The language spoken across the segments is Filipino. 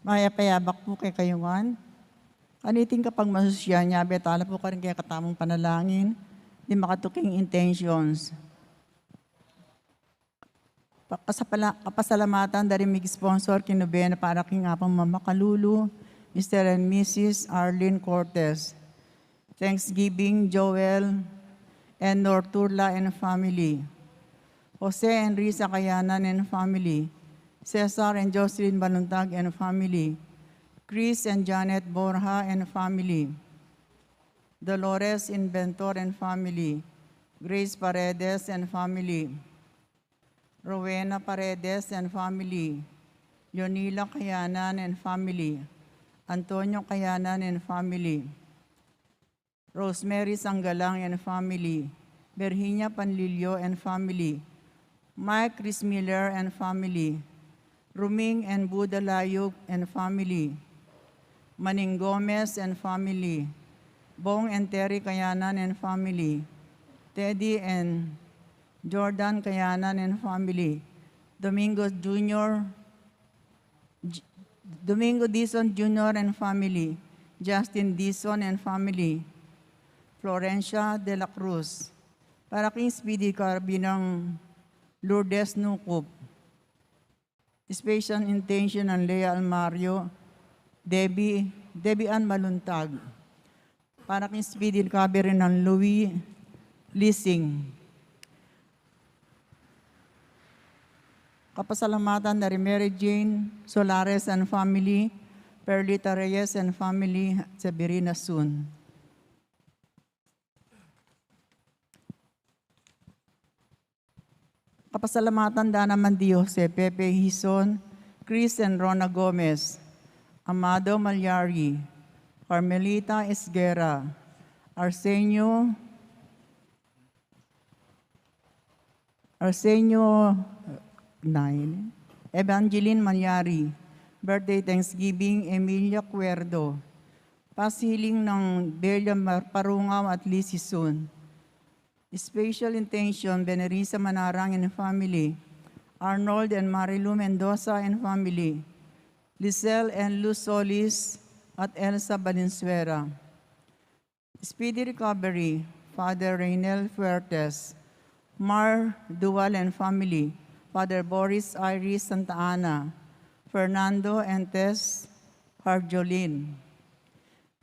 Mayapayabak po kay kayungan. Kaniting kapag masusya niya, betala po ka rin kaya katamong panalangin, di makatuking intentions. Kapasalamatan dari mig-sponsor kinubena para king apang mamakalulu, Mr. and Mrs. Arlene Cortez. Thanksgiving, Joel and Norturla and family. Jose and Risa Kayanan and family. Cesar and Jocelyn Baluntag and family. Chris and Janet Borja and family. Dolores Inventor and family. Grace Paredes and family. Rowena Paredes and family. Yonila Kayanan and family. Antonio Kayanan and family. Rosemary Sanggalang and family. Virginia Panlilio and family. Mike Chris Miller and family. Ruming and Buda Layug and family. Maning Gomez and family. Bong and Terry Kayanan and family. Teddy and Jordan Kayanan and family. Domingo Dizon Jr. and family. Justin Dizon and family. Florencia de la Cruz. Para king Speedy Carbinang Lourdes Nukup. Special Intention and Lea Almario. Debbie Ann Maluntag. Para king Speedy Recovery ng Louis Lising. Kapasalamatan dari Mary Jane Solares and family, Perlita Reyes and family, Sabrina Sun. Kapasalamatan Dana Mandiose, Pepe Hison, Chris and Rona Gomez, Amado Malyari, Carmelita Esguera, Arsenio 9, Evangeline Manyari, birthday Thanksgiving, Emilia Cuerdo, pasiling ng Belia Parungaw at Lizzie Sun. Special intention, Benerisa Manarang and family, Arnold and Marilu Mendoza and family, Lizelle and Luz Solis at Elsa Valenzuela. Speedy recovery, Father Reynel Fuertes, Mar Dual and family, Father Boris Iris Santa Ana, Fernando and Tess Harjolin.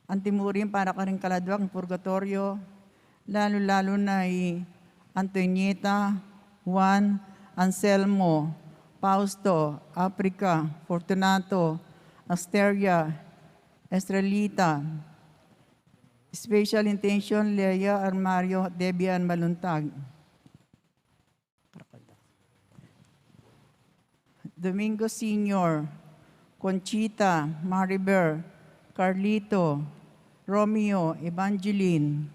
Antimurin para ka rin kaladwak ng purgatorio, lalo-lalo na Antonieta, Juan, Anselmo, Fausto, Africa, Fortunato, Asteria, Estrelita. Special intention, Lea Armario, Debian Maluntag. Domingo Senior, Conchita, Mariber, Carlito, Romeo, Evangeline,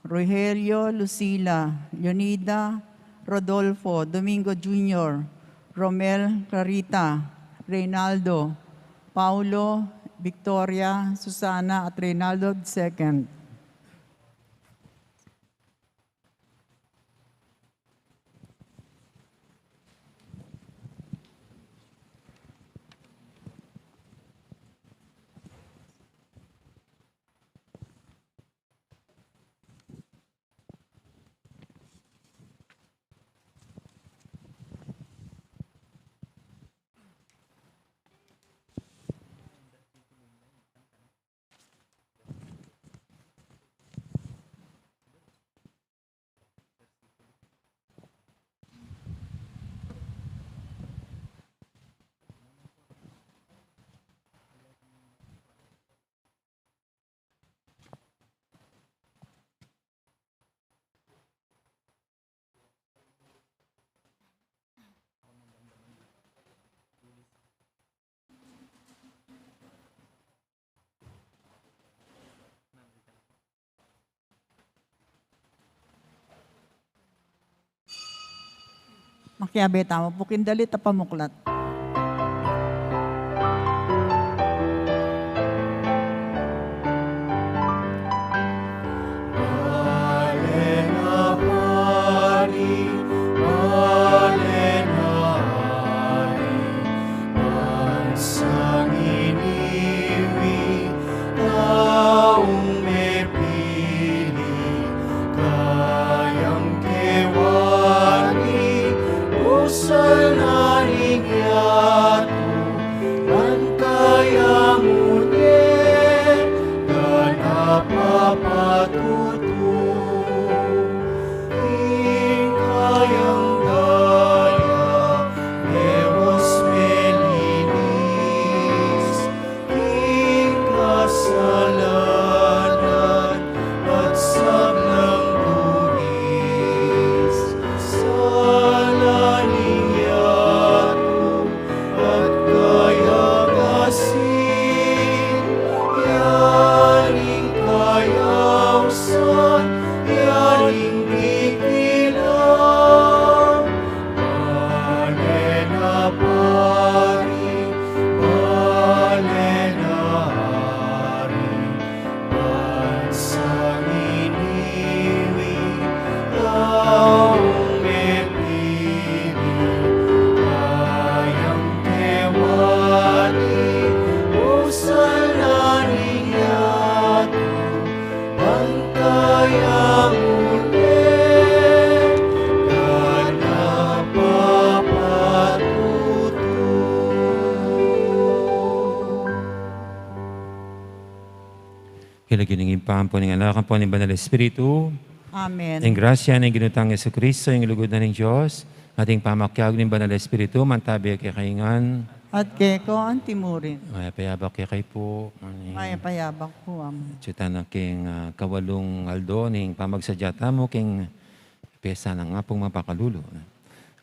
Rogelio, Lucila, Leonida, Rodolfo, Domingo Jr., Romel, Clarita, Reynaldo, Paulo, Victoria, Susana at Reynaldo II. Makiabeta mo, pukindalit at pamuklat. Kilaginingin pa po ng anak po ng Banal Espiritu. Amen. Ang grasya ng ginutang Yesu Kristo, ang ilugod na ng Diyos, ating pamakyag ng Banal Espiritu, mantabi kay kaingan. At keko ang timurin. May payabak kay po. May payabak po am. Chuta na king kawalong aldo ning pamagsadyata mo king pesa na nga pong mapakalulo.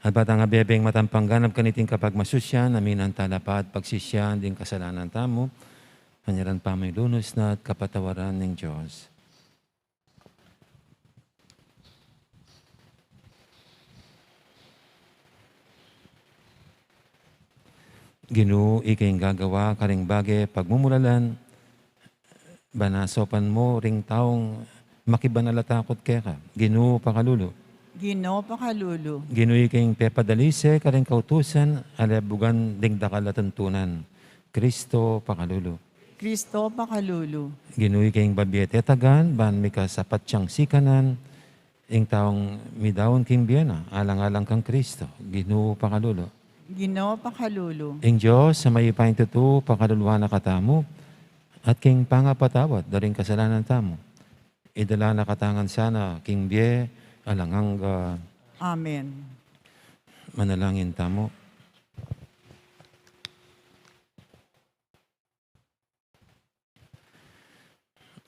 At batang abebeng matampangganap kaniting kapag masusyan, amin ang talapad, pagsisyan, din kasalanan tamo, panyaran pa may lunos na at kapatawaran ng Diyos. Ginoo, ikay gagawa karing bagay pagmumulalan, banasopan mo ring taong makibanalatakot kaya ka. Ginoo, pakalulo. Ginoo pakalulu. Ginoo, ikay pepadalise karing kautusan, alabugan ding dakalatuntunan. Kristo, pakalulo. Kristo pakalulu. Ginoo, ikay babiyete tagan, ban mi kasapat siyang sikanan, ing taong midawon king biyana, alang-alang kang Kristo. Ginoo, pakalulo. Ginoo pakalulu. Ing Diyos, sa may ipain tutu, pakaluluwa na katamo, at king pangapatawat, daring kasalanan tamo. Idala na katangan sana, king biye, alanganga, Amen. manalangin tamo.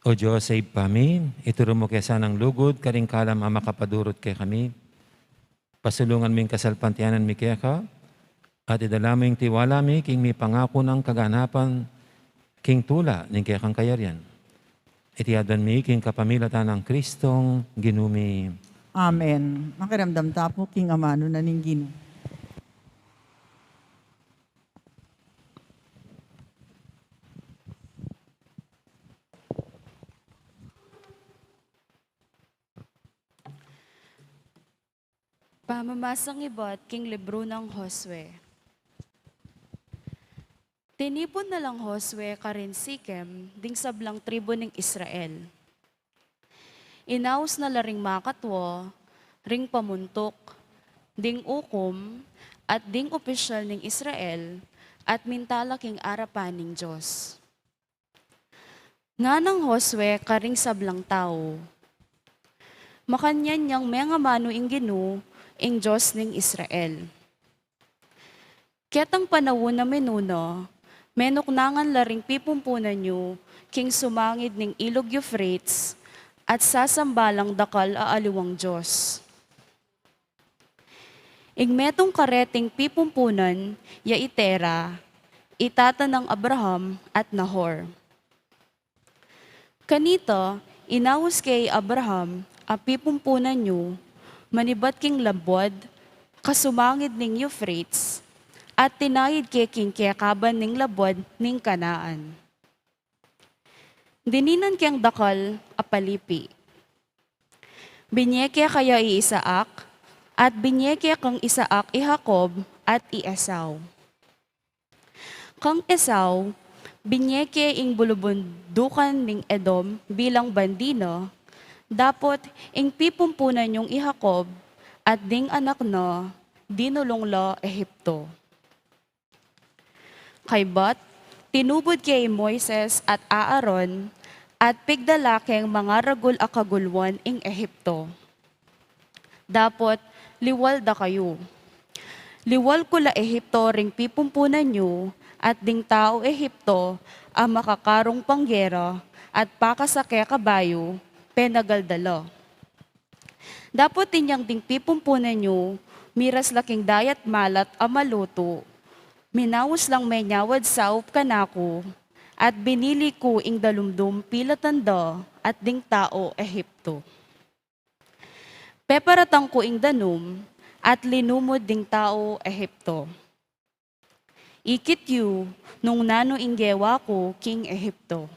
O Diyos, save kami, ituro mo kaya sanang lugod, karing kalam ang makapadurot kay kami. Pasulungan mo yung kasalpantianan mi kaya ka, at idala mo yung tiwala mi, king mi pangako ng kaganapan, king tula, ning kaya kang kayarian. Itiyadan mi, king kapamilatan ng Kristong ginumi. Amen. Makiramdam tapo king amano na ning Ginoo. Pamamasang ibot king libro ng Josue. Tinipon na lang Josue karin Sikem, ding sablang tribo ng Israel. Inaus na laring makatwo, ring pamuntok, ding ukom, at ding opisyal ng Israel, at mintala king arapan ng Diyos. Nga ng Josue karing sablang tao, makanyan niyang mga mano ing Ginoo, ing Diyos ning Israel. Ketang panawon na menuno, menuknangan laring pipumpunan nyo, king sumangid ning ilog Euphrates, at sasambalang dakal aaliwang Diyos. Ing metong kareting pipumpunan, ya itera, itata ng Abraham at Nahor. Kanito, inawos kay Abraham, ang pipumpunan nyo, manibat king labod, kasumangid ning Euphrates, at tinayid kay king kiyakaban ning labod ning Kanaan. Dininan kiyang dakal apalipi. Binyeke kaya i-Isaak, at binyeke kang Isaak i-Jacob at i-Esau. Kang Esau, binyeke ing bulubundukan ning Edom bilang bandino, dapot ing pipumpunan yung i-Jacob at ding anak na dinulong la Ehipto. Kay Bat, tinubod kay Moises at Aaron at pigdalakeng mga ragul akagulwan ing Ehipto. Dapot, liwal da kayo. Liwal ko la Ehipto ring pipumpunan nyo at ding tao Ehipto ang makakarong panggera at pakasake kabayo, penagaldalo. Dapat tinyang ding pipumpunan nyo, miras laking dayat malat amaluto, minawos lang may nyawad saup kanako, at binili ko ing dalumdum pilatanda at ding tao Ehipto. Peparatang ko ing danum, at linumod ding tao Ehipto. Ikit yu, nung nano ing gewa ko king Ehipto.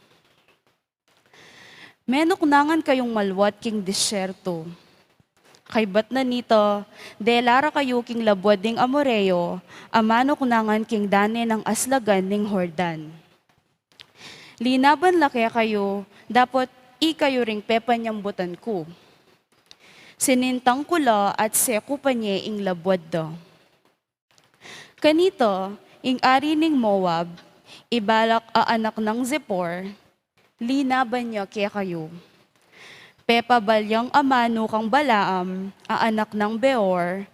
Menuknangan kayong malwat king disyerto. Kay bat na nito, delara kayo king labwad ding Amoreo, amanuknangan king dane ng aslagan ning Hordan. Linaban laki kayo, dapat kayo ring pepanyambutan ko. Sinintang kula at seko pa niya ing labwad do. Kanito, ing ari ning Moab, ibalak a anak ng Zippor, linaban niya kaya kayo. Pepabalyang amano kang Balaam, ang anak ng Beor,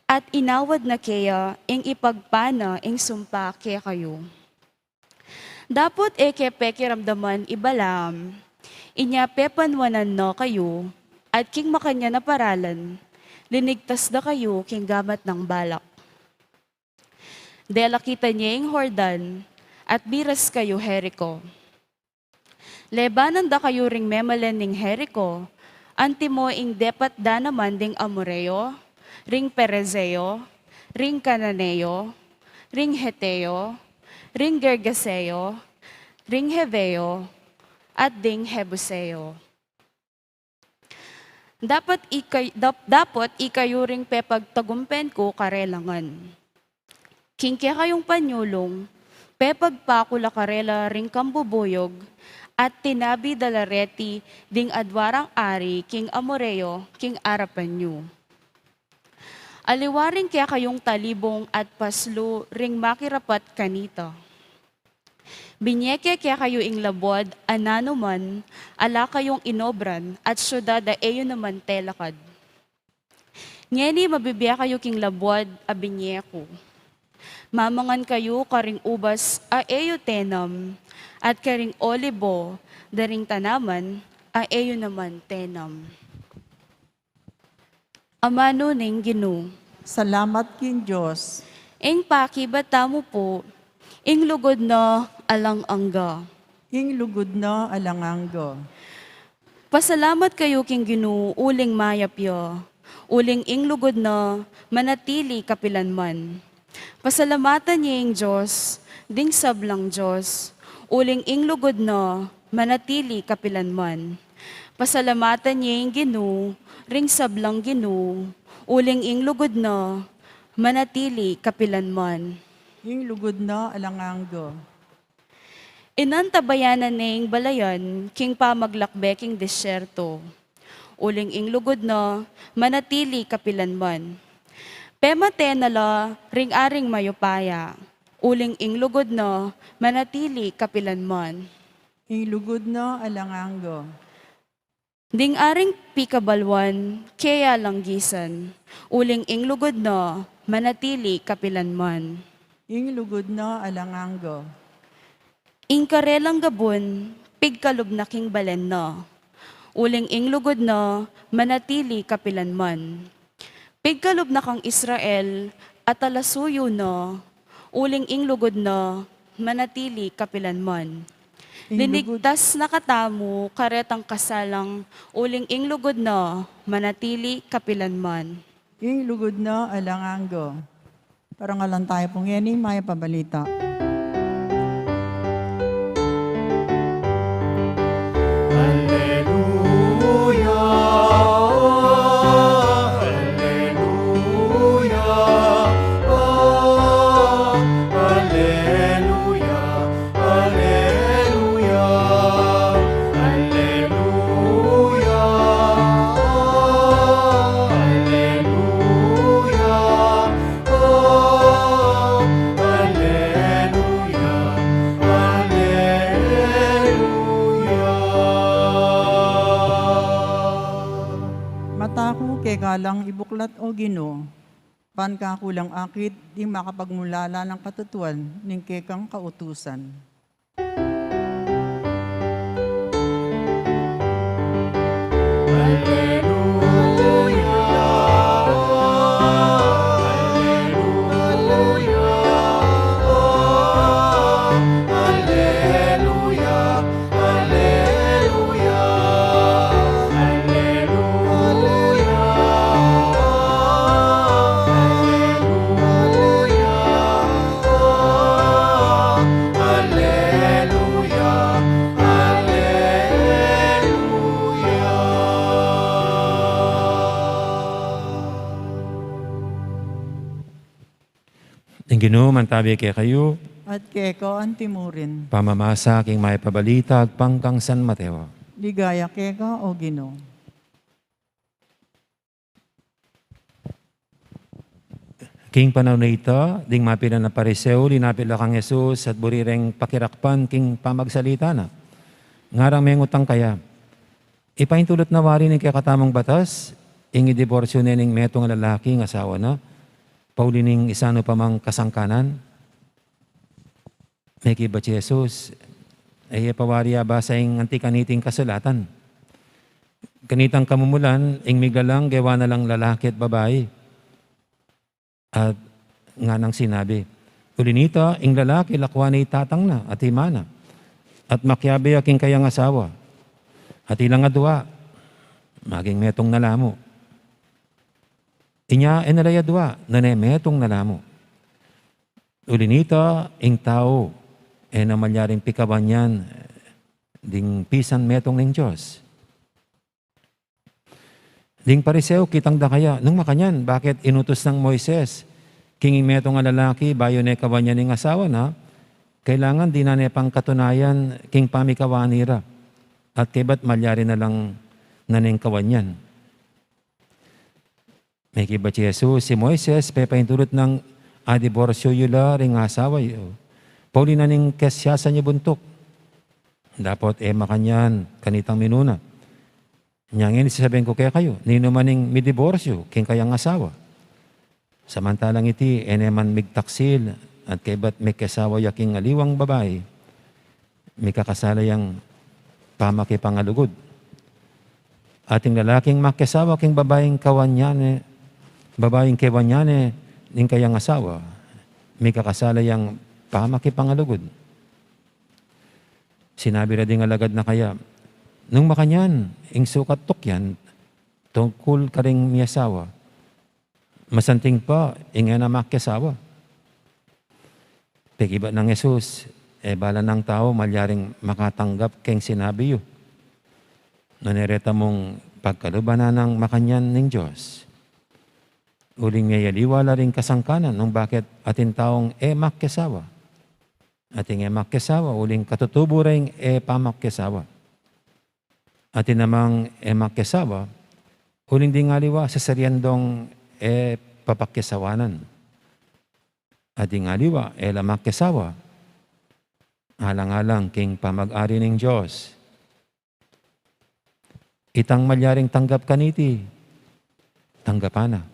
at inawad na kaya ing ipagpana ing sumpa kaya kayo. Dapot kepekiramdaman Balaam, inya pepanwanan na kayo, at king makanya na paralan, linigtas na kayo king gamat ng Balak. Dela kita niya ing Hordan, at biras kayo Jericho. Lebanan da kayo ring memalen ning Jericho, antimo ing depat da naman ding Amoreo, ring Perezeo, ring Cananeo, ring Heteo, ring Gergeseo, ring Heveo, at ding Hebuseo. Dapat ikayo ring pepagtagumpen ko karelangan. Kingke kayong panyulong, pepagpakula karela ring kambubuyog, at tinabi dalareti ding adwarang ari king Amoreo king arapanyo. Aliwaring kaya kayong talibong at paslo ring makirapat kanita. Binyeke kaya kayo ing labwad anano man, ala kayong inobran at syudad a eyo naman telakad. Ngeni mabibiya kayo king labwad a binyeko. Mamangan kayo karing ubas a eyo tenam, at karing olibo daring tanaman a eyo naman tenam. Amano ning Ginoo, Salamat kin Diyos. ing pakibata mo po, ing lugod na alang angga. Ing lugod na alanganggo. Pasalamat kayo king Ginoo uling mayapyo, uling ing lugod na manatili kapilanman. Pasalamatan niya ing Diyos, ding sablang Diyos, uling ing lugod na manatili kapilanman. Pasalamatan niya ing Ginoo, ring sablang Ginoo, uling ing lugod na manatili kapilanman. Ing lugod na alanganggo. Inantabayanan ning balayan, king pamaglakbeking desyerto. Uling ing lugod na manatili kapilanman. Pemate nala ring aring mayupaya. Uling ing lugod na manatili kapilanman. Ing lugod na alanganggo. Ding aring pikabalwan, kaya langgisan. Uling ing lugod na manatili kapilanman. Ing lugod na alanganggo. Ing karelang gabon, pigkalob na king balen na. Uling ing lugod na manatili kapilanman. Pigkalob na kang Israel at alasuyo na. Uling ing lugod na manatili kapilanman. Linigtas na katamo karetang kasalang. Uling ing lugod na manatili kapilanman. Ing lugod na alanganggo. Parangalan tayo pong yan, may pabalita. Mataku kay kalang ibuklat o Ginoo, pankakulang akit di makapagmulala ng katutuan ning kekang kautusan. Ang Ginoo mantabi kay kayo, At keko ang timurin, pamamasa king may pabalita pangkang San Mateo. ligaya keka o Ginoo. King panahon na ito, ding mapila na pariseo, linapila kang Jesus at burireng pakirakpan king pamagsalita na. ngarang may ngutang kaya. Ipaintulot na wari ng kakatamang batas, ingi diborsyo nening metong lalaki ng asawa na, paulining isano pa mang kasangkanan. May kiba si Jesus, ay pawariya ba sa ing antikaniting kasulatan. Kanitang kamumulan, ing miglalang gawa na lang lalaki at babae. At nga nang sinabi, ulinita, ing lalaki lakwa na itatang na at himana. At makyabe aking kayang asawa. At ilang adwa, maging metong nalamo. Inya enalaya adwa, nanay metong nalamo. Ulinita, ing tao, namalyaring pikawan yan, ding pisan metong ng Diyos. Ding pariseo, kitang da kaya, nung makanyan, bakit inutos ng Moises, kinging metong nga lalaki, bayo ne kawan niya ng asawa na, kailangan di na pang katunayan, king pamikawanira, at kibat malyari na lang naneng kawan yan. May kibat si Jesus, si Moises, pepaintulot ng adiborsyo yula ring asawa yo. Pauli na ning kesyasan niya buntok. Dapat makanyan, kanitang minuna. Nyangin, sasabihin ko kaya kayo, nino maning midiborsyo, king kayang asawa. Samantalang iti, man migtaksil, at kaybat may kasawa yaking aliwang babae, may kakasala yang pamakipangalugod. Ating lalaking makasawa king babaeng kawanyane, babaeng kawanyane, ning kayang asawa, may kakasala yang pamakipangalugod. Sinabi na ding alagad na kaya, nung makanyan, ing sukat tukyan, tungkol ka ring miyasawa, masanting pa, ing na makasawa. Pegiba ng Jesus, bala ng tao, malyaring makatanggap keng sinabi yo. Nanireta mong pagkalubanan ng makanyan ng Diyos. Uling niya yaliwala rin kasangkanan nung bakit atin taong makyasawa. Ating makyasawa, uling katutubo rin pamakyasawa. Atin namang makyasawa, uling di ngaliwa sa saryandong papakyasawanan. Ating ngaliwa, lamakyasawa, alang-alang king pamag-ari ng Diyos. Itang malyaring tanggap kaniti, tanggapana.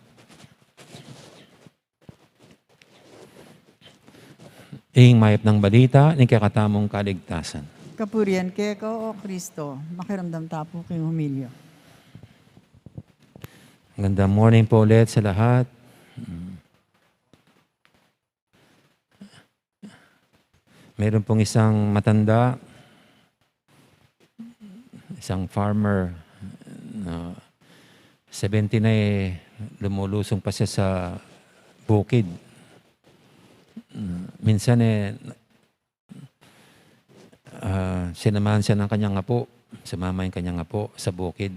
Ing mayap ng balita, ni kakatamong kaligtasan. Kapurian kay ko, O Kristo, makiramdam tapo kay humilyo. Ganda morning po ulit sa lahat. Meron pong isang matanda, isang farmer, 70 na lumulusong pa siya sa bukid. Minsan sinamahan siya ng kanyang apo, sumama yung kanyang apo sa bukid.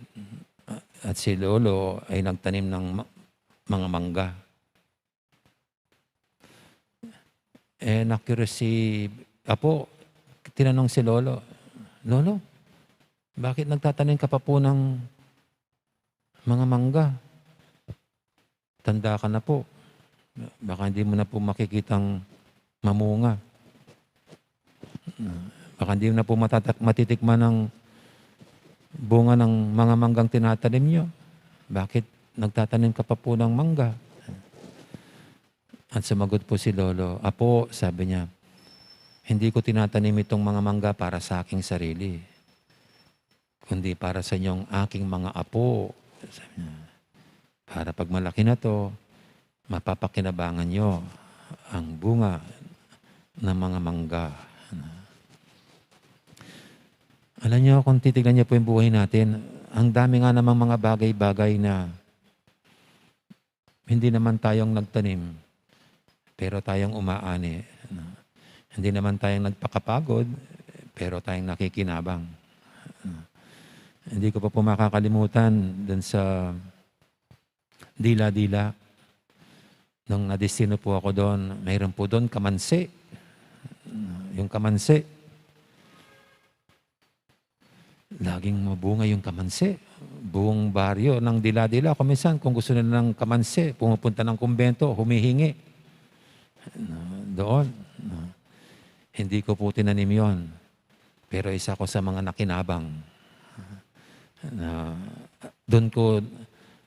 At si Lolo ay nagtanim ng mga mangga. Nakiros si apo, tinanong si Lolo, Lolo, bakit nagtatanim ka pa po ng mga mangga? Tanda ka na po. Baka hindi mo na po makikitang mamunga. Baka hindi mo na po matitikman ng bunga ng mga manggang tinatanim nyo. Bakit nagtatanim ka pa po ng mangga? At sumagot po si Lolo, Apo, sabi niya, hindi ko tinatanim itong mga mangga para sa aking sarili, kundi para sa inyong aking mga apo. Sabi niya, para pag malaki na to, mapapakinabangan nyo ang bunga ng mga mangga. Alam nyo, kung titignan niyo po yung buhay natin, ang dami nga namang mga bagay-bagay na hindi naman tayong nagtanim, pero tayong umaani. Hindi naman tayong nagpakapagod, pero tayong nakikinabang. Hindi ko pa po makakalimutan dun sa Dila-Dila. Nung nadestino po ako doon, mayroon po doon kamansi. Yung kamansi. Laging mabunga yung kamansi. Buong baryo ng Dila-Dila. Kuminsan, kung gusto nila ng kamansi, pumupunta ng kumbento, humihingi. Doon. Hindi ko po tinanim yun. Pero isa ko sa mga nakinabang na doon ko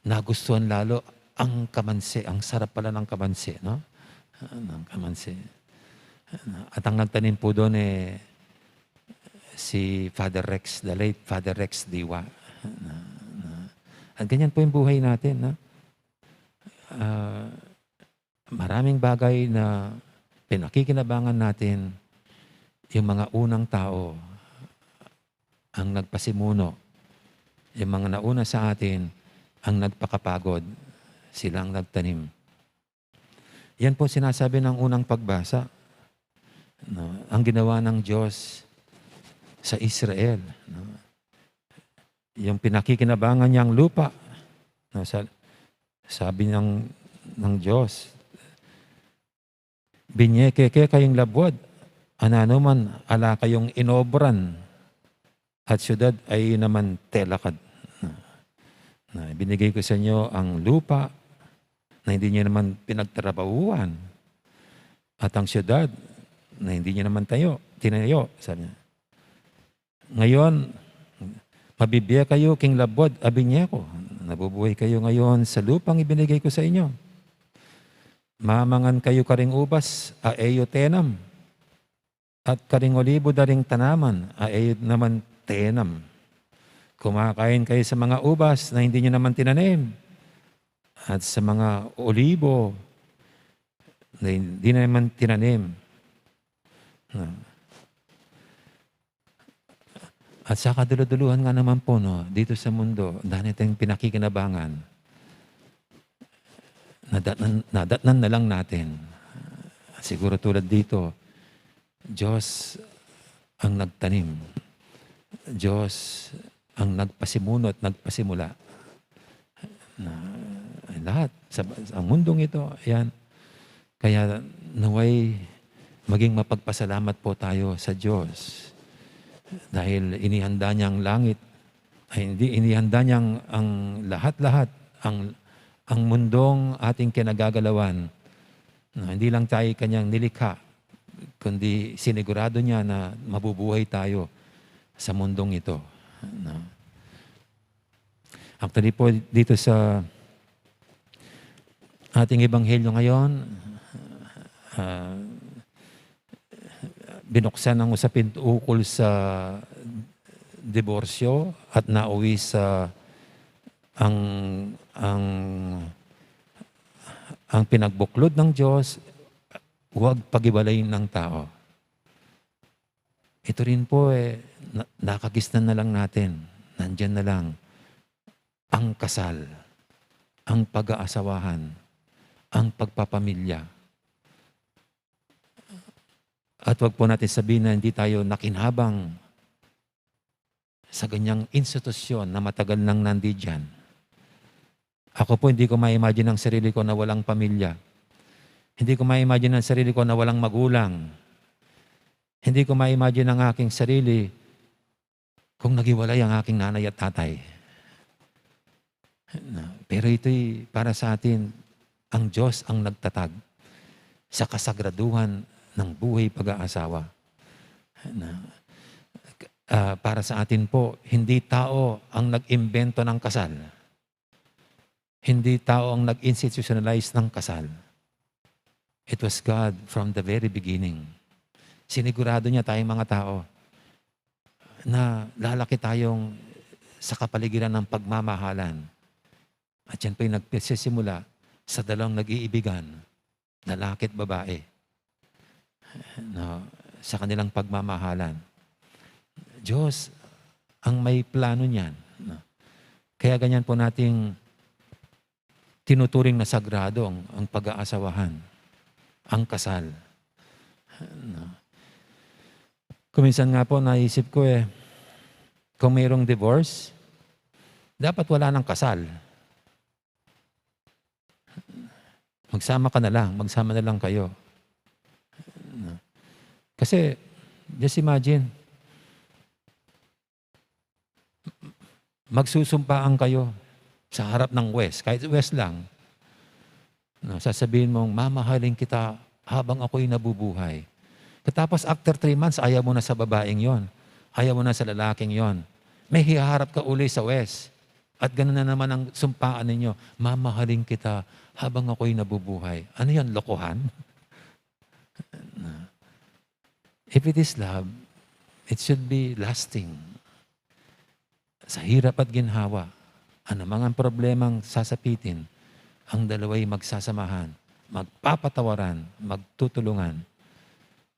nagustuhan lalo ang kamansi. Ang sarap pala ng kamansi, no? Ng kamansi. At ang nagtanim po doon si Father Rex, the late Father Rex Diwa. At ganyan po yung buhay natin, no? Maraming bagay na pinakikinabangan natin, yung mga unang tao ang nagpasimuno. Yung mga nauna sa atin ang nagpakapagod, silang nagtanim. Yan po sinasabi ng unang pagbasa. No? Ang ginawa ng Diyos sa Israel. No? Yung pinakikinabangan niyang lupa. No? Sabi ng Diyos, binyekeke kayong labwad, anano man ala kayong inobran, at syudad ay naman telakad. Binigay ko sa inyo ang lupa na hindi niyo naman pinagtrabahuan, at ang syudad na hindi niyo naman tinayo, sabi niya. Ngayon, mabibiya kayo king labwad, abinye ko. Nabubuhay kayo ngayon sa lupang ibinigay ko sa inyo. Mamangan kayo karing ubas, aeyo tenam. At karing olibo daring tanaman, aeyo naman tenam. Kumakain kayo sa mga ubas na hindi nyo naman tinanim. At sa mga olibo na hindi naman tinanim. At sa kaduluduluhan nga naman po, no, dito sa mundo, dahil tayong pinakikinabangan, nadatnan na lang natin. Siguro tulad dito, Diyos ang nagtanim. Diyos ang nagpasimuno at nagpasimula. Lahat, ang mundong ito, ayan. Kaya naway maging mapagpasalamat po tayo sa Diyos. Dahil inihanda niya ang langit, ay hindi inihanda niya ang lahat-lahat, ang mundong ating kinagagalawan. Hindi lang tayo kanyang nilikha, kundi sinigurado niya na mabubuhay tayo sa mundong ito. Actually po dito sa ating ebanghelyo ngayon, binuksan ang usapin ukol sa diborsyo at nauwi sa ang pinagbuklod ng Diyos, huwag pag-iwalayin ng tao. Ito rin po nakagisnan na lang natin. Nandyan na lang ang kasal, ang pag-aasawahan, ang pagpapamilya. At wag po natin sabihin na hindi tayo nakinhabang sa ganyang institusyon na matagal nang nandiyan. Ako po hindi ko ma-imagine ang sarili ko na walang pamilya. Hindi ko ma-imagine ang sarili ko na walang magulang. Hindi ko ma-imagine ang aking sarili kung naghiwalay ang aking nanay at tatay. Pero ito'y para sa atin, ang Diyos ang nagtatag sa kasagraduhan ng buhay pag-aasawa. Para sa atin po, hindi tao ang nag-imbento ng kasal. Hindi tao ang nag-institutionalize ng kasal. It was God from the very beginning. Sinigurado niya tayong mga tao na lalaki tayong sa kapaligiran ng pagmamahalan. At yan po'y nagsisimula sa dalawang nag-iibigan, lalaki at babae, sa kanilang pagmamahalan. Diyos ang may plano niyan. Kaya ganyan po nating tinuturing na sagrado ang pag-aasawahan, ang kasal. Kuminsan nga po naisip ko kung mayroong divorce, dapat wala nang kasal. Magsama na lang kayo. Kasi, just imagine, magsusumpaan kayo sa harap ng West, kahit West lang. Sasabihin mong, mamahalin kita habang ako'y nabubuhay. Katapos after 3 months, ayaw mo na sa babaeng yon. ayaw mo na sa lalaking yon. May hiharap ka uli sa west. At gano'n na naman ang sumpaan ninyo, mamahalin kita habang ako'y nabubuhay. Ano yan, lokohan? If it is love, it should be lasting. Sa hirap at ginhawa, ano mang ang problemang sasapitin, ang dalaway magsasamahan, magpapatawaran, magtutulungan.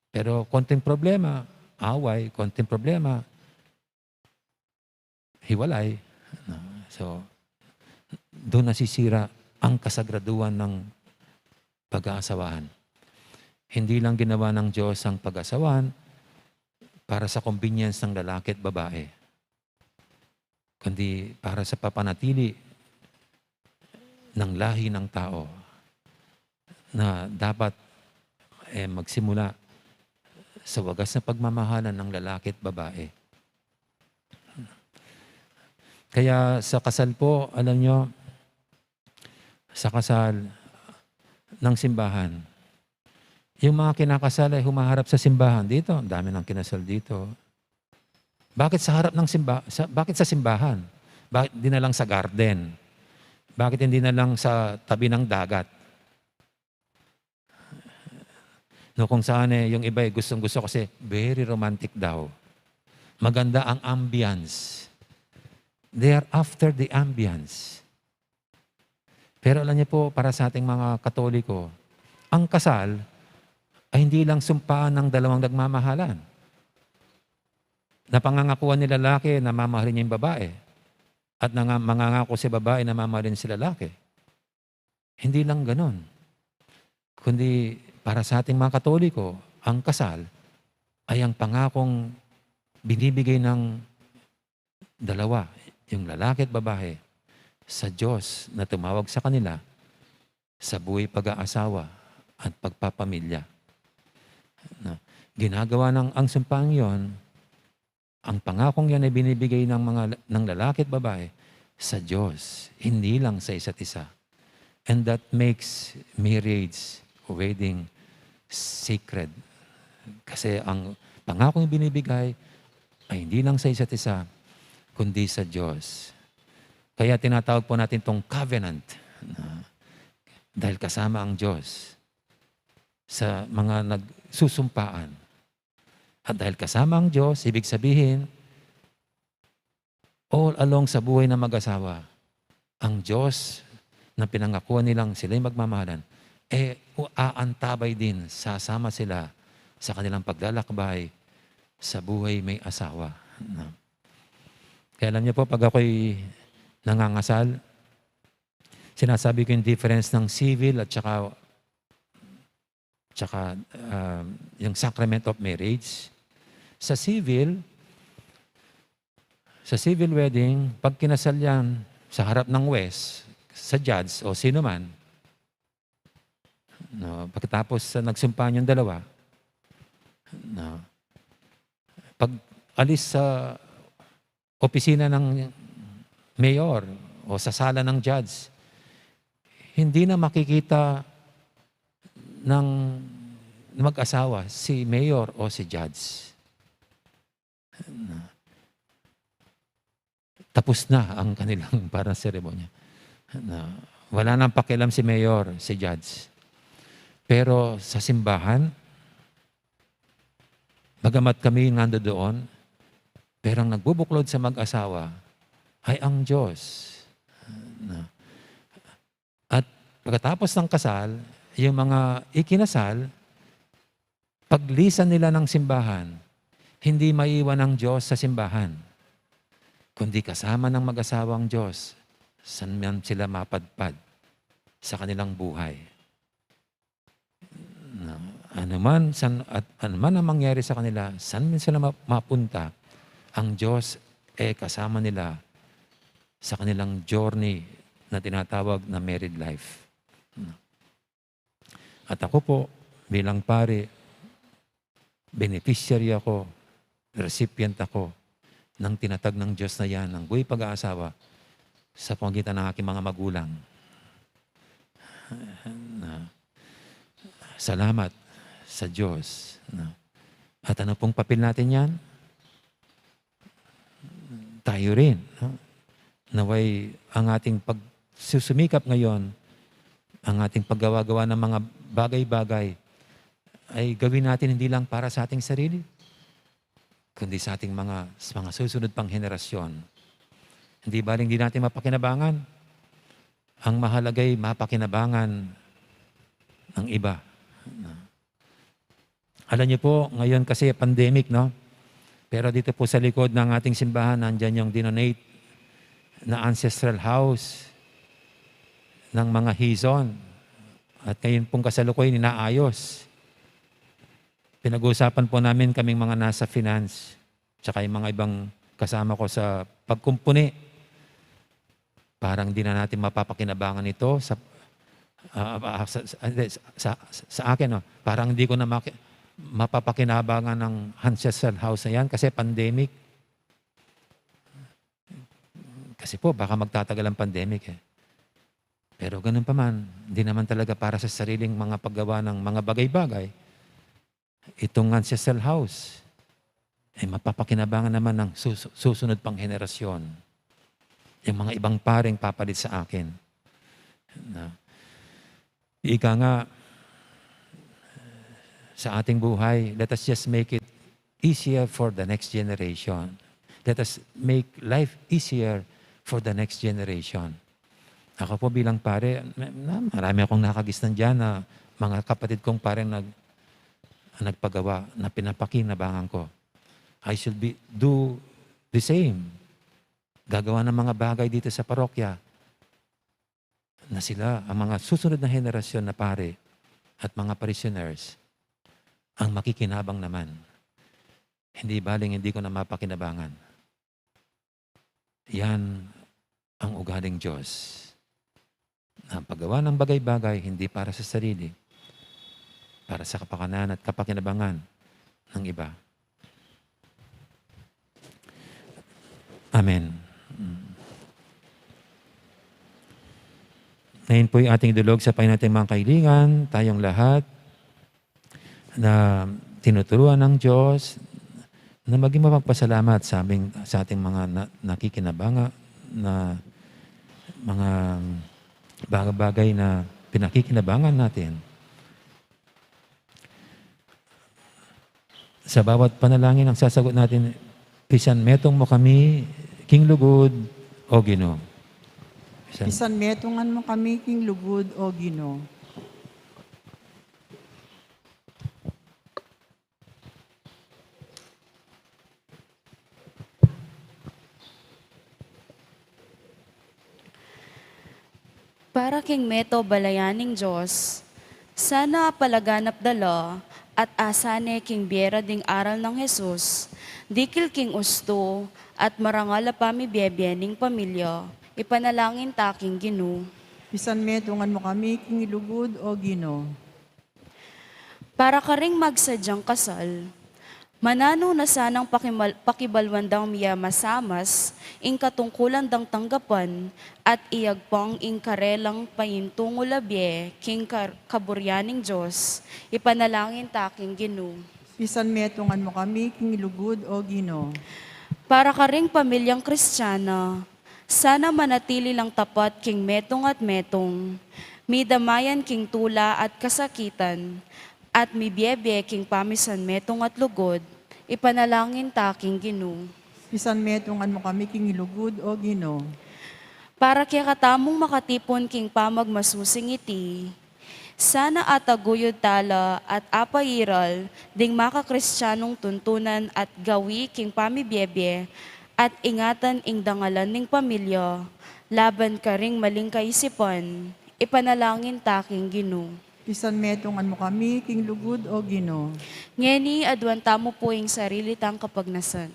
Pero konting problema, away, konting problema, hiwalay. So, doon nasisira ang kasagraduan ng pag-aasawahan. Hindi lang ginawa ng Diyos ang pag-asawahan para sa convenience ng lalaki at babae, kundi para sa papanatili ng lahi ng tao na dapat magsimula sa wagas na pagmamahalan ng lalaki at babae. Kaya sa kasal po, alam nyo, sa kasal ng simbahan, yung mga kinakasal ay humaharap sa simbahan. Dito, ang dami ng kinasal dito. Bakit sa harap ng bakit sa simbahan? Bakit hindi na lang sa garden? Bakit hindi na lang sa tabi ng dagat? No, kung saan yung iba gustong-gusto kasi very romantic daw. Maganda ang ambience. They are after the ambience. Pero alam niyo po, para sa ating mga Katoliko, ang kasal ay hindi lang sumpaan ng dalawang nagmamahalan. Napangangakuan ni lalaki na mamahalin niya yung babae. At mangangako si babae na mamahalin si lalaki. Hindi lang ganon. Kundi para sa ating mga Katoliko, ang kasal ay ang pangakong binibigay ng dalawa, yung lalaki at babae, sa Diyos na tumawag sa kanila sa buhay pag-aasawa at pagpapamilya. Ginagawa ang sumpang yon, ang pangakong yan ay binibigay ng lalaki at babae sa Diyos, hindi lang sa isa't isa. And that makes marriage, wedding, sacred. Kasi ang pangakong binibigay ay hindi lang sa isa't isa, kundi sa Diyos. Kaya tinatawag po natin itong covenant. Dahil kasama ang Diyos sa mga nagsusumpaan. At dahil kasama ang Diyos, ibig sabihin, all along sa buhay ng mag-asawa, ang Diyos na pinangakuan nilang sila'y magmamahalan, aantabay din, sasama sila sa kanilang paglalakbay sa buhay may asawa. Kaya alam niyo po, pag ako'y nangangasal, sinasabi ko yung difference ng civil at saka yung sacrament of marriage. Sa civil wedding, pag kinasal yan sa harap ng west, sa judge o sino man, pagkatapos nagsumpan yung dalawa, pag alis sa opisina ng mayor o sa sala ng judge, hindi na makikita ng mag-asawa si mayor o si judge. Tapos na ang kanilang parang seremonya. Wala nang pakialam si mayor, si judge. Pero sa simbahan, bagamat kami nando doon, pero ang nagbubuklod sa mag-asawa ay ang Diyos. At pagkatapos ng kasal, yung mga ikinasal, paglisan nila ng simbahan, hindi maiwan ang Diyos sa simbahan, kundi kasama ng mag-asawa ang Diyos, saan man sila mapadpad sa kanilang buhay. Ano man ang mangyari sa kanila, saan man sila mapunta, ang Diyos kasama nila sa kanilang journey na tinatawag na married life. At ako po, bilang pare, beneficiary ako, recipient ako ng tinatag ng Diyos na yan, ng buhay pag-aasawa sa pamagitan ng aking mga magulang. Salamat sa Diyos. At ano pong papel natin yan? tayo rin. No? Naway ang ating pagsusumikap ngayon, ang ating paggawa-gawa ng mga bagay-bagay, ay gawin natin hindi lang para sa ating sarili, kundi sa ating mga susunod pang henerasyon. Hindi baling hindi natin mapakinabangan. Ang mahalagay mapakinabangan ng iba. Alam niyo po, ngayon kasi pandemic, no? Pero dito po sa likod ng ating simbahan, nandyan yung dinonate na ancestral house ng mga Hizon. At ngayon pong kasalukuyan, inaayos. Pinag-uusapan po namin kaming mga nasa finance, tsaka yung mga ibang kasama ko sa pagkumpuni. Parang di na natin mapapakinabangan ito sa akin. No? Parang hindi ko na mapapakinabangan ng ancestral house na yan kasi pandemic. Kasi po, baka magtatagal ang pandemic eh. Pero ganun pa man, hindi naman talaga para sa sariling mga paggawa ng mga bagay-bagay. Itong ancestral house, ay mapapakinabangan naman ng susunod pang henerasyon. Yung mga ibang paring papalit sa akin. Ika nga, sa ating buhay, let us just make it easier for the next generation. Let us make life easier for the next generation. Ako po bilang pare, marami akong nakagisnan dyan na mga kapatid kong pareng nagpagawa na pinapakinabangan ko. I should do the same. Gagawa ng mga bagay dito sa parokya na sila, ang mga susunod na henerasyon na pare at mga parishioners, ang makikinabang naman. Hindi baling hindi ko na mapakinabangan. Yan ang ugaling Diyos. Ang paggawa ng bagay-bagay, hindi para sa sarili, para sa kapakanan at kapakinabangan ng iba. Amen. Ngayon po yung ating dulog sa Panginoon nating mga kaibigan, tayong lahat na tinuturuan ng Diyos na maging mapagpasalamat sa ating mga nakikinabanga na mga bagay na pinakikinabangan natin. Sa bawat panalangin ang sasagot natin, pisan metong mo kami, King Lugod o Ginoo. Bisan metungan mo kami, King Lugod o Ginoo. Para king meto balayaning Diyos, sana palaganap dala at asane king biera ding aral ng Jesus, dikil king usto at marangal a pamibyebening pamilya, ipanalangin taking Ginoo. Bisan metungan mo kami, King Lugod o Ginoo. Para ka ring magsadyang kasal, manano na sanang pakibalwandang miya masamas, ing katungkulan dang tanggapan, at iyagpang ing karelang payintungo labye, king kaburyaning Diyos, ipanalangin taking Ginoo. Bisan metungan mo kami, King Lugod o Ginoo. Para ka ring pamilyang Kristiyana, sana manatili lang tapat king metong at metong, midamayan king tula at kasakitan, at mibyebe king pamisan metong at lugod, ipanalangin taking Ginoo. Bisan metungan mo kami, King Lugod o Ginoo. Para kaya katamong makatipon king pamagmasusing iti, sana ataguyod tala at apairal ding makakristyanong tuntunan at gawi king pamibyebe at ingatan ing dangalan ning pamilya, laban ka ring maling kaisipan, ipanalangin taking Ginoo. Bisan metungan mo kami, King Lugod o Ginoo. Ngeni adwanta mo po ing sarili tang kapagnasan.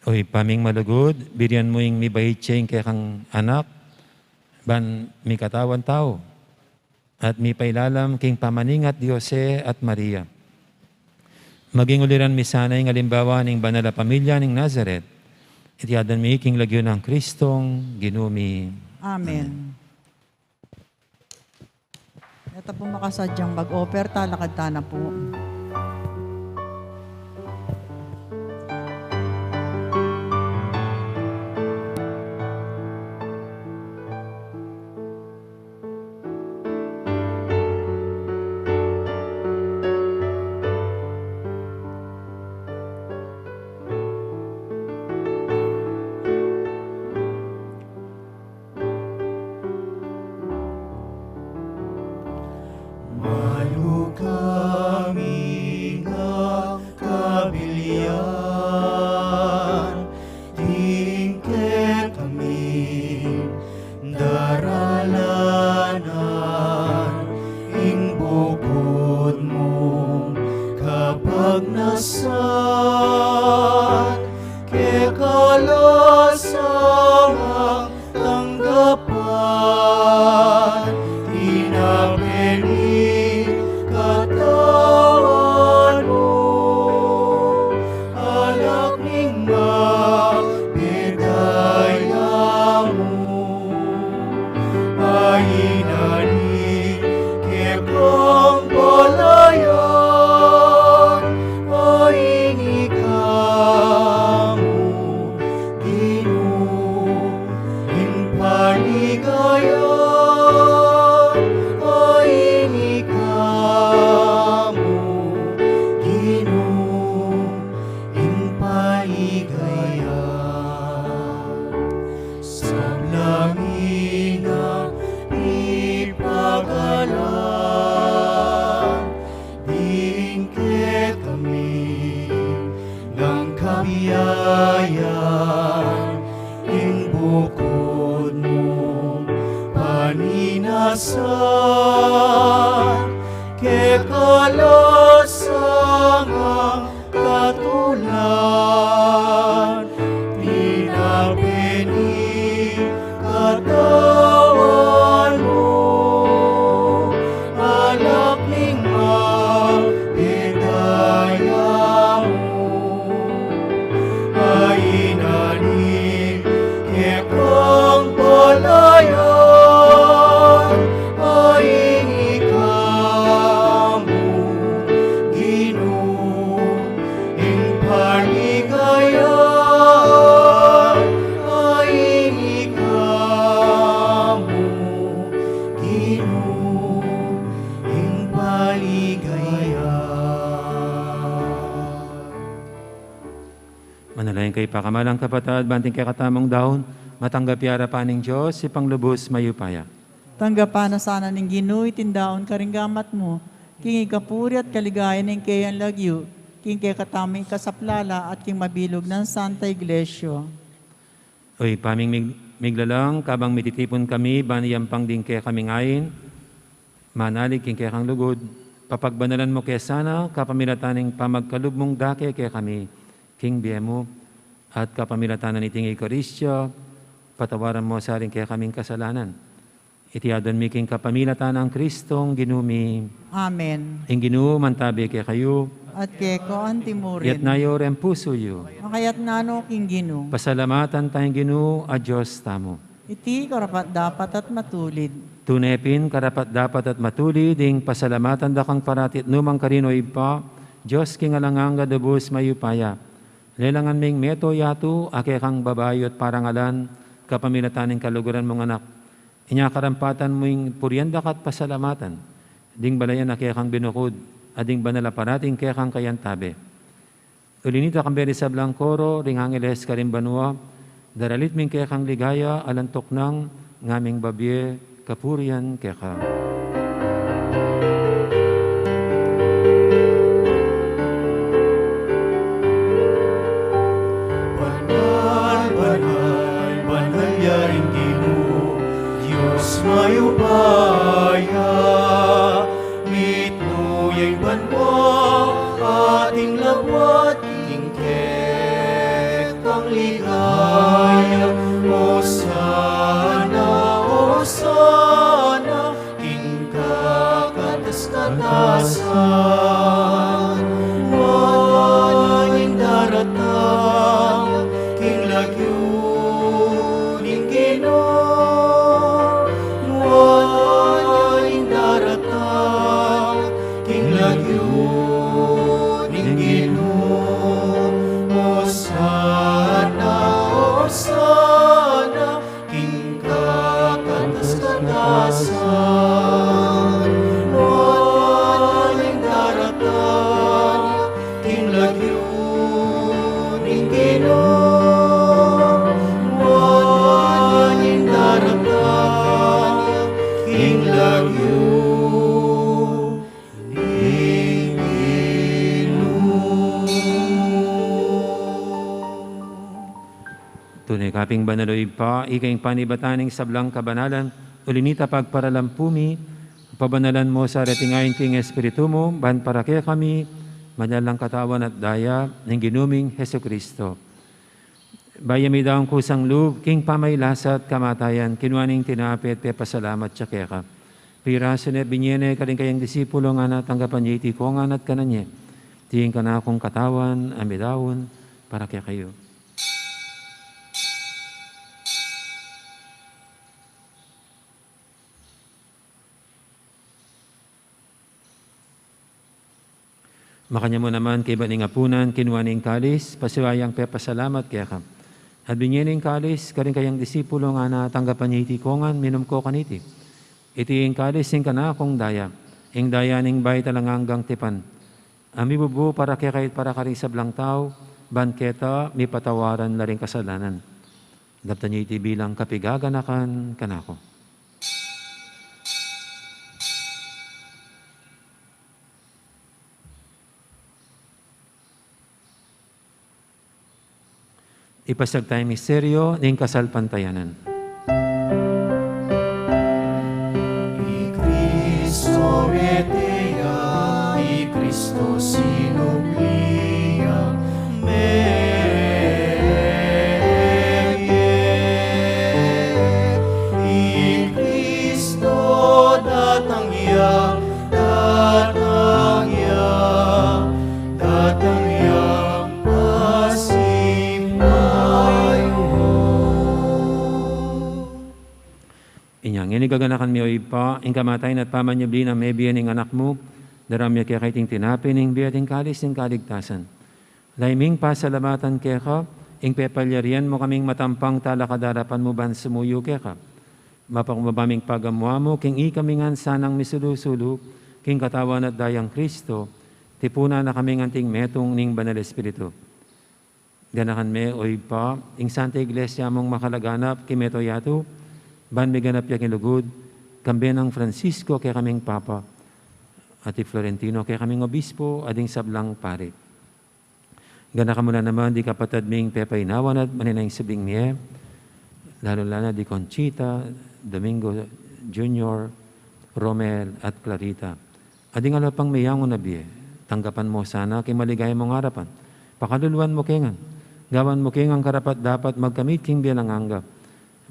Oy, paming malugod, birian mo yung mibayitseng kay kang anak, ban mi katawan tao, at mi pailalam king pamaningat Diose at Maria. Maging uliran mi sana yung alimbawa ng banal na pamilya ng Nazaret, itiadan mi king lagyo ng Kristong ginumi. Amen. Ito po makasadyang mag-offer, talakad ta na po. Malu kami nga kabilian, tingke kami daralanan, ing bukod mo kapag nasan, ke kalasang ang tanggapan, tinapeni katawan mo, alak ning mapidaya mo, ayinani ke kong palayan, ayini ka mo, Ginoo, ing paligayan, ayini ka mo, Ginoo, ing paligayan. Sa langit ang ipagalan, tingke kami ng kabiyayan, ing bukod mo paninasan, ke kalasang ang katulan, pinapeni katawan mo, alak ning mapidaya mo, ayinani ke kong palayan, ayini ka mo, Ginoo, ing paligayan, ayini ka mo, Ginoo, ing paligayan. Manalayan kay pakamalang kapatad, banting kay katamong daon, matanggap yara paning Diyos, si panglubos mayupaya. Tanggapan na sana ning Ginoo itindaon karinggamat mo, king ikapuri at kaligayan ng kayan lagyo, king kay kataming kasaplala at king mabilog ng Santa Iglesia. Oy, paming miglalang, kabang mititipon kami, baniyang pangding kay kaming ayin, manalig king kay kang lugod, papagbanalan mo kay sana, kapamilataning pamagkalubmong dake kay kami, king biyemo, at kapamilatanan iting Eukaristya, patawaran mo sa rin kay kaming kasalanan. Itiadon mi king kapamilatan ang Kristong ginumi, Amen. ing Ginoo mantabi kay kayo, At kay ko yat antimurin. nayo ren puso yo. Makayat nano king Ginoo. Pasalamatan tayong Ginoo, a Diyos tamo. Iti karapat dapat at matulid. Tunepin, karapat dapat at matuli, ding pasalamatan da kang paratit numang karinoy pa, Diyos king alanganga debus mayupaya. Lelangan ming meto yatu, ake kang babayo at parangalan, kapamilataning kaluguran mong anak. Inya karampatan mo'ing puryanda kat pasalamatan, ding balayan ake kang binukod, ading banala parating kaya kang kayantabe. Ulinita kang beri sa Blancoro, ring angeles karimbanua, daralit ming kaya kang ligaya, alantok ng ngaming babye, kapurian kaya ka. Banal, banal, banal yaring Ginoo, Diyos mayupaya, mitnuyay banwa, ating lawat, tingkek ang ligaya, o sana, tingkakatas-katasan, waning daratang, king lagyuning Ginoo, waning Tunay kaping banaloy pa, ikaing panibataning sablang kabanalan, ulinita pagparalampumi, pabanalan mo sa retingayin king Espiritu mo, ban para kaya kami, manalang katawan at daya, ng ginuming Heso Kristo. Bayami daw ang kusang loob, king pamaylasa at kamatayan, kinuaning tinapit, pepasalamat siya kaya ka. Piraso na binyene ka rin kayang disipulo nga natanggapan niya iti ko nga nat ka na niya. Tingin ka na akong katawan, amidawon, para kaya kayo. Makanya mo naman kay baning apunan, kinuaning kalis, pasiwayang pepasalamat kaya ka. At binyening kalis, ka rin kayang disipulo nga natanggapan niya iti kongan, minum ko kaniti. Iti yung kalis, ka na akong daya, ing daya ning bay talanganggang tipan. Ami bubu para kaya kahit para ka rin sa blang tao, banketa, may patawaran na rin kasalanan. Dapta niya iti bilang kapigaganakan kanako. Ipasag tayo misteryo ng kasalpantayanan. I Cristo metea, I Cristo sinublia, I Cristo datangya, Inyang inigaganakan mi o ipa, ing kamatayin at pamanyabli na may biyan ing anak mo, daramya kaya kaiting tinapin ing biyating kalis ing kaligtasan. Laiming pasalamatan kaya ka, ing pepalyarian mo kaming matampang talakadarapan mo ban sumuyo kaya ka. Mapakmabaming pagamuha mo, king ikamingan sanang misulu-sulu, king katawan at dayang Kristo, tipuna na kaming anting metong ning banal Espiritu. Ganakan me o ipa, ing Santa Iglesia mong makalaganap, kimeto yato, ban may ganap yaking lugod, kambe ng Francisco kaya kaming Papa, at Florentino kaya kaming Obispo, ading sablang pare. Gana ka muna naman, di kapatad ming pepainawan at maninayang sabing niya, lalo-lalo di Conchita, Domingo Jr., Romel at Clarita. Ading alapang mayang unabiye, tanggapan mo sana kay maligay mong harapan. Pakaluluan mo kengan, gawan mo kengang karapat dapat magkamit king bilang anggap.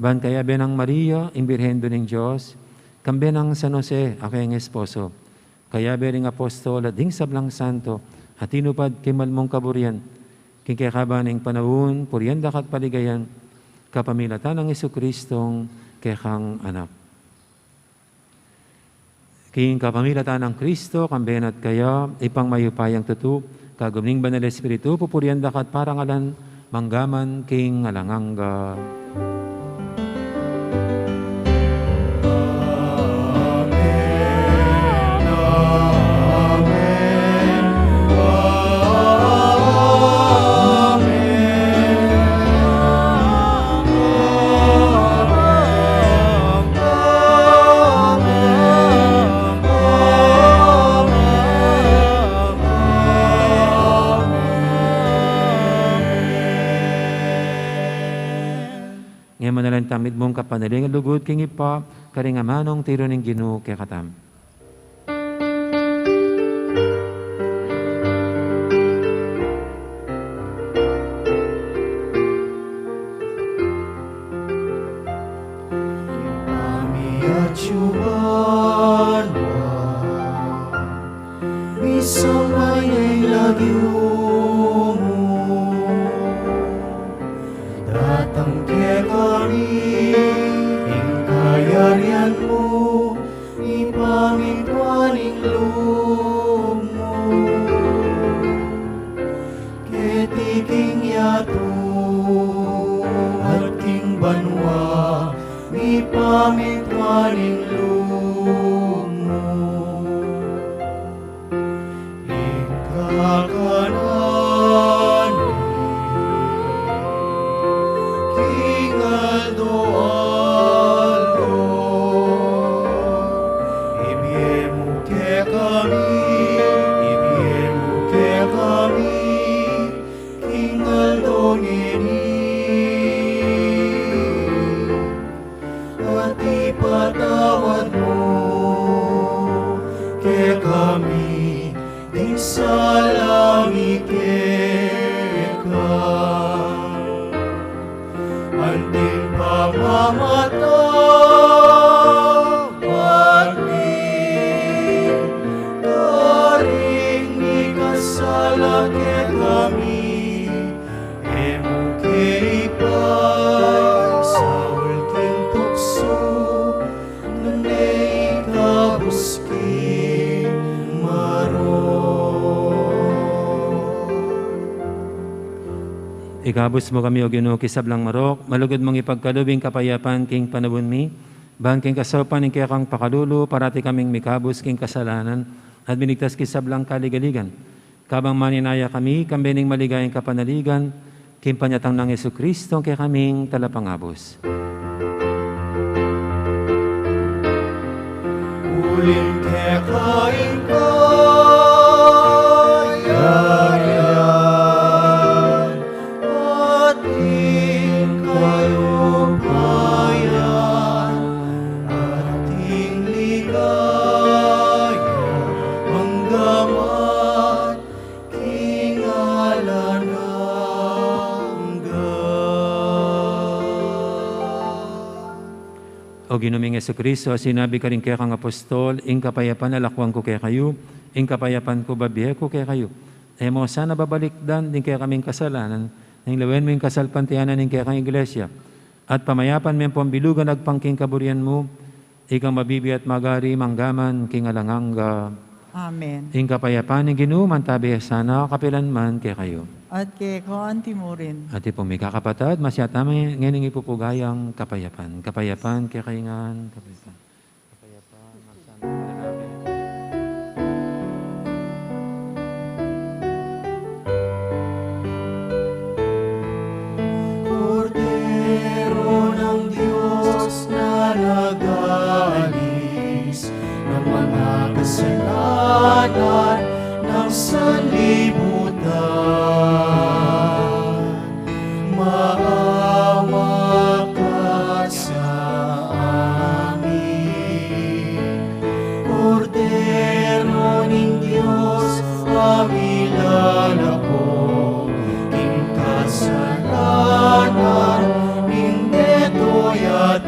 Ban kaya benang Maria, imbirhendo ng Diyos, kambe ng San Jose, aking esposo, kaya bering apostol at ding sablang santo, at tinupad kimal mong kaburian, kikikaban ng panahon, purianda kat paligayan, kapamilatan ng Jesukristong kekang anak. King kapamilatan ng Kristo, kamben at kaya, ipang mayupayang tutu, kagumning banal Espiritu, pupurianda kat parangalan, manggaman king alanganga. Manalang tamid mong kapanaling lugod king ipa, karingamanong tiro ng Ginoo kaya katam. Isang may lagyo datang ke kami, ingkayarian mo, ipamingtuaning loob mo. Ketiking yato at king banwa, ipamingtuaning loob mo. Ingkakanan King Aldo ngini Igabos mo kami o Ginoo kisablang marok, malugod mong ipagkalubing kapayapaan king panabon mi, bangking kasopan ning kaya kang pakalulu, parati kaming mikabos king kasalanan, at binigtas kisablang kaligaligan. Kabang maninaya kami, kambening maligayang kapanaligan, king panyatang ng Jesucristo, kaya kaming talapangabos. Uling kekain kayayan, ating kayupayan, ating ligaya, manggamat, kingalan hanggan. O Ginoong Jesucristo, sinabi ka rin kaya kang apostol, ing kapayapan alakwang ko kaya kayo, ing kapayapan ko babihe ko kaya kayo. Ay mo sana babalikdan din kaya kaming kasalanan, nang lawen mo yung kasalpantianan ning kaya kang iglesia. At pamayapan mo yung pambilugan agpangking kaburian mo, ikang mabibi at magari manggaman king alanganga. Amen. Ing kapayapan ng Ginoo mantabi sana kapilan man kaya kayo. At kay Koan Timurin. At ipong may kakapatad, masyata may ngayon ipupugayang kapayapan. Kapayapan, kaya kaingan, kapayapan. Kapayapan, magsama malalaki. Kordero ng Diyos na nag-aalis ng mga kasalanan ng sanlibutan, maawa ka sa amin. Kordero ng Diyos, amilalako, ing kasalanan, ing detoy at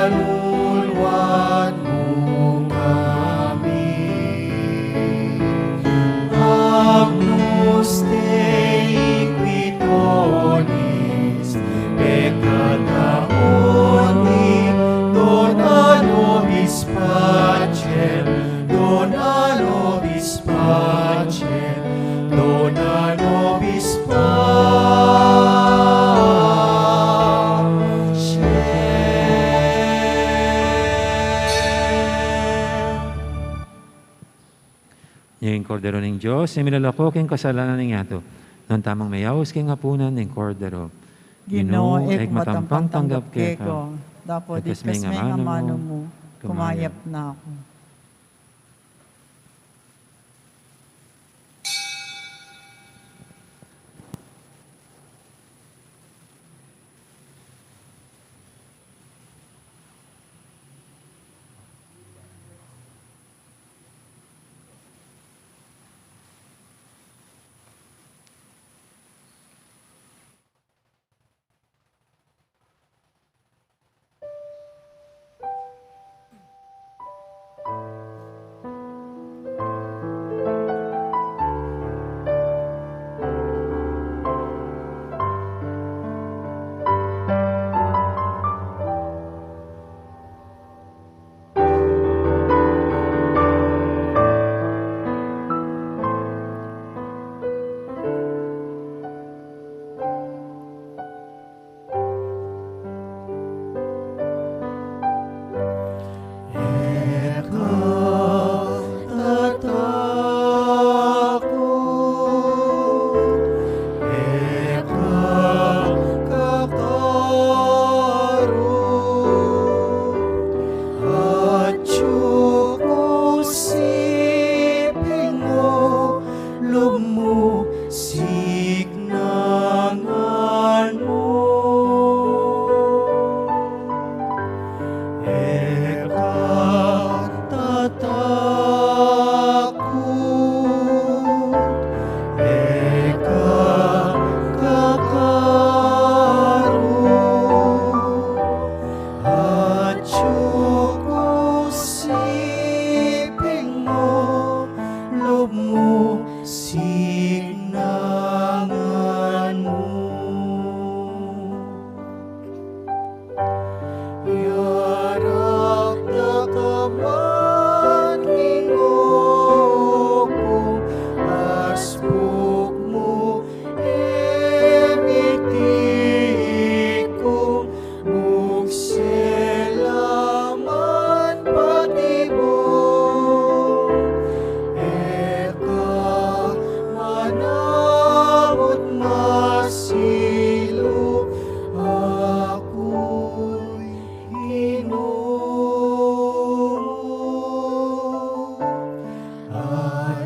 makaluluan mo kami. Agnus Dei quitonis, peccata mundi, dona nobis pacem, dona nobis pacem, dona nobis pacem. Yung kordero ng Diyos, yung milalako king kasalanan ng yato. Nang tamang mayaws king hapunan ng kordero. Ginoo, ek matampang tanggap kaya ka. ko. Dapat Ikas ikas may nga mano mo. kumayap. Kumayap na ako.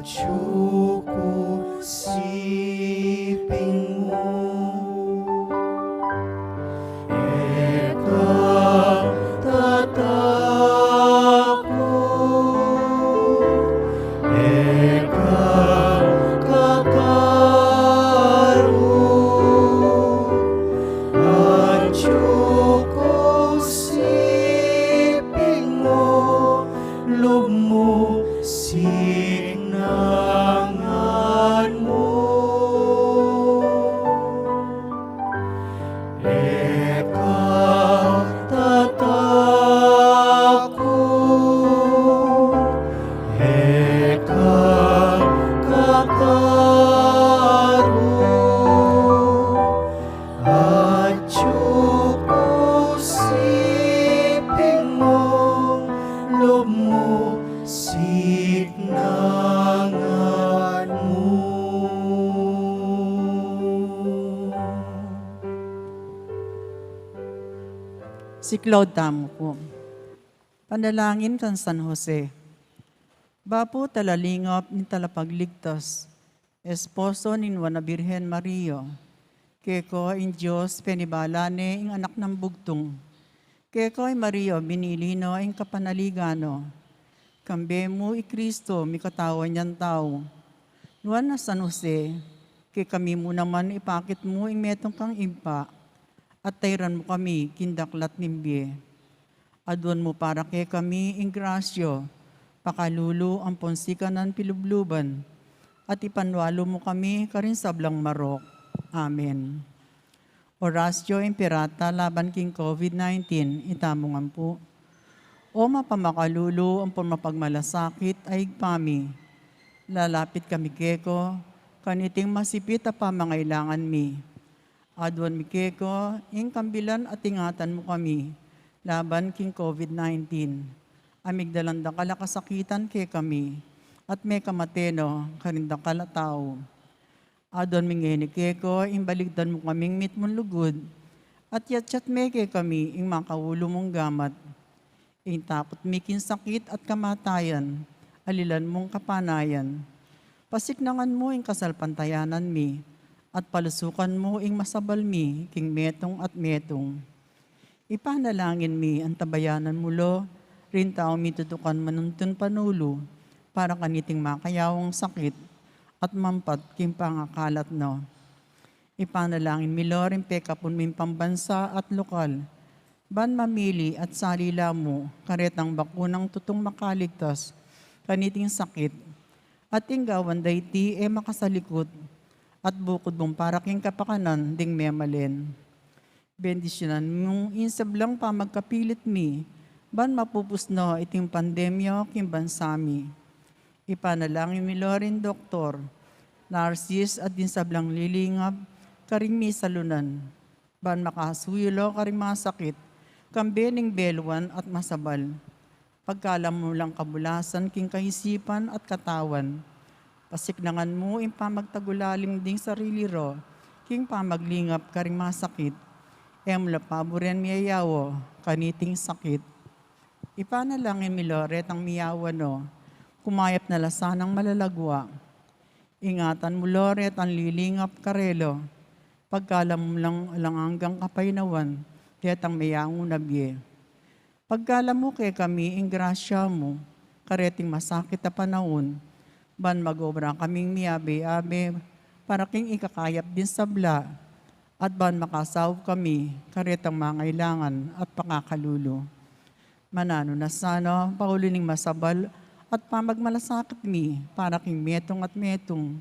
at syuko siping mo. Eka tatakot, eka kakaroon, at syuko siping mo, lumusinangan mo. Eka tatakot, eka kakaroon, at syuko siping mo, lumusinangan mo. Si Claude Tamo po. Panalangin kan San Jose. Bapo talalingap ni talapagligtas, esposo ni Nuana Birhen Mario, keko in Diyos penibalane ing anak ng bugtong, keko ay Mario binilino ing kapanaligano, kambe mo i Kristo mi katawan niyan tao. Nuana San Jose, kay kami mo naman ipakit mo ing metong kang impa, at tayran mo kami kindaklat nimbi. Adwan mo para kay kami ing grasyo, pakalulu ang ponsikanan pilubluban, at ipanwalo mo kami karin sablang marok. Amen. Orasyo Imperata laban king COVID-19, itamongan po. O mapamakalulu ang pamapagmalasakit ay igpami. Lalapit kami keko, kaniting masipit a pamangailangan mi. Adwan mi keko, ing kambilan at ingatan mo kami, laban king COVID-19. Amigdalan da kalakasakitan ke kami, at may kamateno, karinda kalatao. Adwan mingeni keko, ing baligdan mo kaming mitmon lugod, at yatsyat me ke kami, ing makawulo mong gamat. Ing takot mikin sakit at kamatayan, alilan mong kapanayan. Pasiknangan mo ing kasalpantayanan mi, at palusukan mo ing masabal mi, king metong at metong. Ipanalangin mi ang tabayanan mulo, rin tao mi tutukan manuntun panulo, para kaniting makayawang sakit, at mampat king pangakalat no. Ipanalangin mi lo rin pekapon min pambansa at lokal, ban mamili at salila mo, karetang bakunang tutong makaligtas, kaniting sakit, at inggawan dayti e makasalikot, at bukod mong paraking kapakanan ding memalin. Bendisyonan mong insablang pa magkapilit mi, ban mapupusno iting pandemya king bansami. Ipanalangin mi Lorin Doktor, Narcis at insablang lilingap, karing mi salunan, ban makasuyulo karing mga sakit, kambening belwan at masabal. Pagkalam mo lang kabulasan king kahisipan at katawan, pasiknangan mo ing pamagtagulaling ding sarili ro, king pamaglingap karing masakit, emla paboren miyayawo, kaniting sakit. Ipanalangin mi Loret ang miyawa no, kumayap na lasanang malalagwa. Ingatan mo Loret ang lilingap karelo, pagkalam mo lang hanggang kapaynawan, ang mayango nabye. Pagkalam mo kay kami ing grasya mo, kareting masakit na panahon, ban magobra kaming miyabe-abe, para king ikakayap din sabla, at ban makasaw kami, karetang mangailangan at pakakalulo. Manano na sana, paulining masabal, at pamagmalasakit mi, para king metong at metong,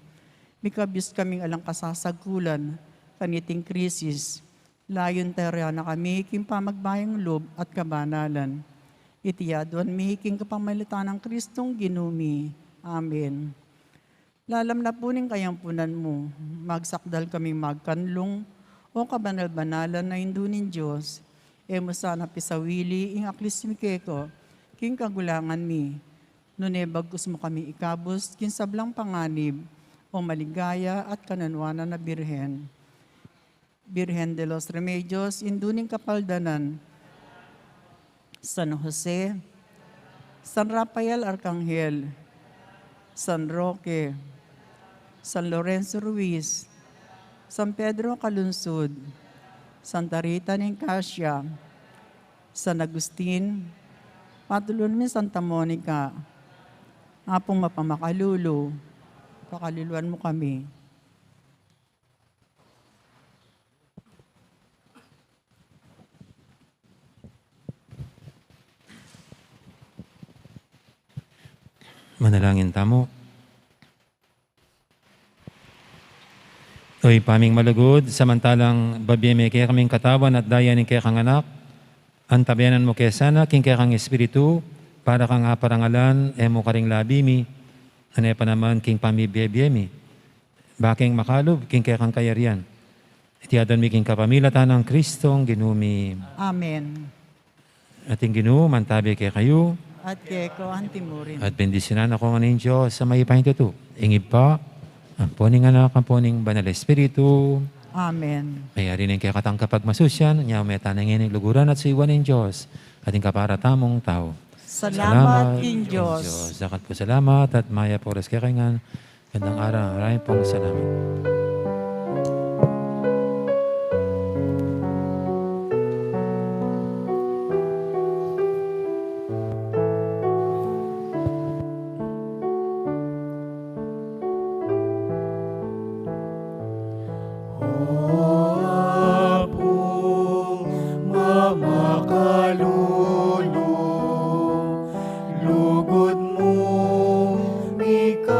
mikabis kaming alang kasasagkulan, kaniting krisis, layon tayo na kami, king pamagbayang loob at kabanalan. Itiyadwan mi, king kapamalitan ng Kristong ginumi. Amen. Lalam na puning kayang punan mo, magsakdal kaming magkanlong o kabanal-banalan na indunin Diyos, e mo sana pisawili ing aklis mi keko, king kagulangan mi, nune bagus mo kami ikabos, kin sablang panganib, o maligaya at kananwana na Birhen. Birhen de los Remedios, induning kapaldanan, San Jose, San Rafael Arcangel, San Roque, San Lorenzo Ruiz, San Pedro Calunsud, Santa Rita Nicasia, San Agustin, patulungan mo Santa Monica, Apong Mapamakalulu, pakaluluan mo kami. Manalangin tamo. Oy, paming malugod, samantalang babiyeme kaya kaming katawan at daya ng kaya kang anak, ang tabayanan mo kaya sana, king kaya kang espiritu, para kang aparangalan, mo karing labimi, anay pa naman king pamibiyemi, baking makalob, king kaya kang kayarian. Itiadon mi king kapamilatan ng Kristong ginumi. Amen. Ating ginu, mantabi kaya kayo, At kay ko antimurin. at bendisyonan ako ng Diyos sa may ipahintito. Ingib pa, ang puning anak, ang puning banal espiritu, Amen. kaya rin ang kaya katang kapag masusyan, niya may tanangin ng luguran at siwan ng Diyos, ating kaparatamong tao. Salamat King Diyos. Zakat po salamat at maya po res kakangan. Gandang araw, maraming pong salamat. Apong mamakalulu, lugod mo ikakaluko.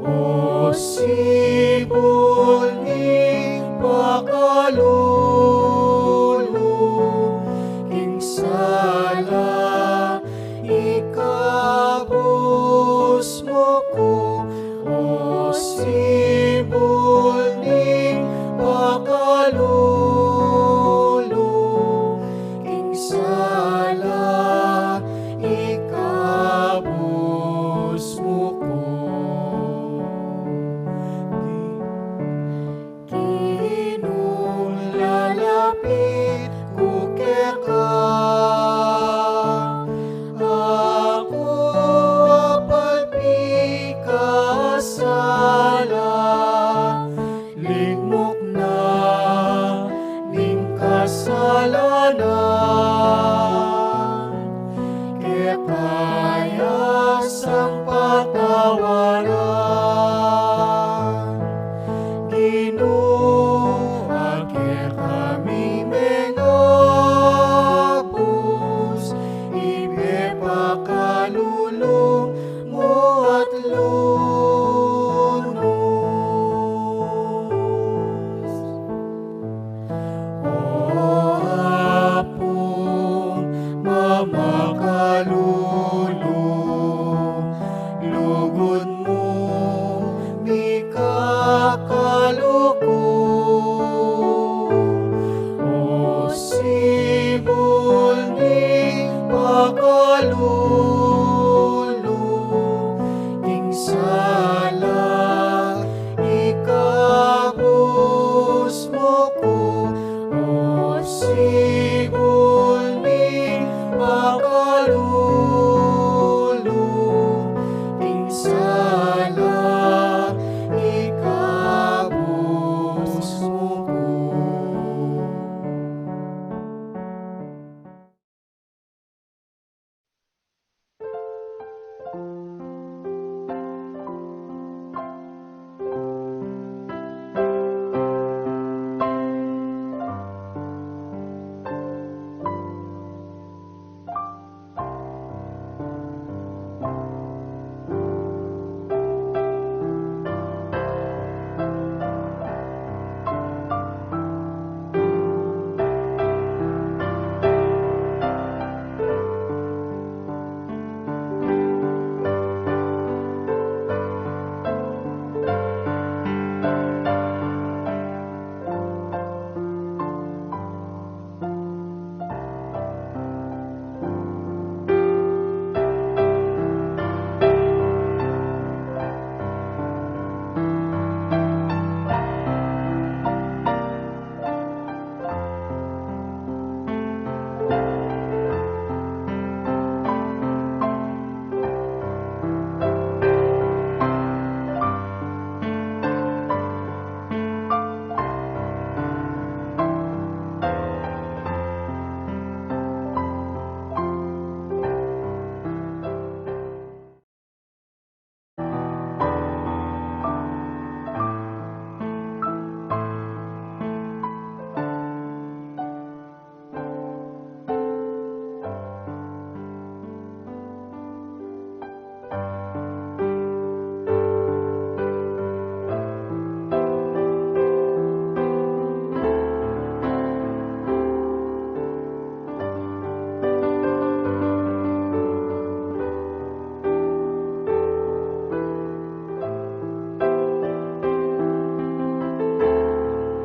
O sibol ni pakalulu, insala ikabos mo ko. O sibol ni pakalulu, insala ikabos mo ko. Kinulalapit ko keka, ako apalpi kasala, ligmok na ning kasalanan, kaya sang patawaran. Ginoo, ake kami mengapus, ibe pakalu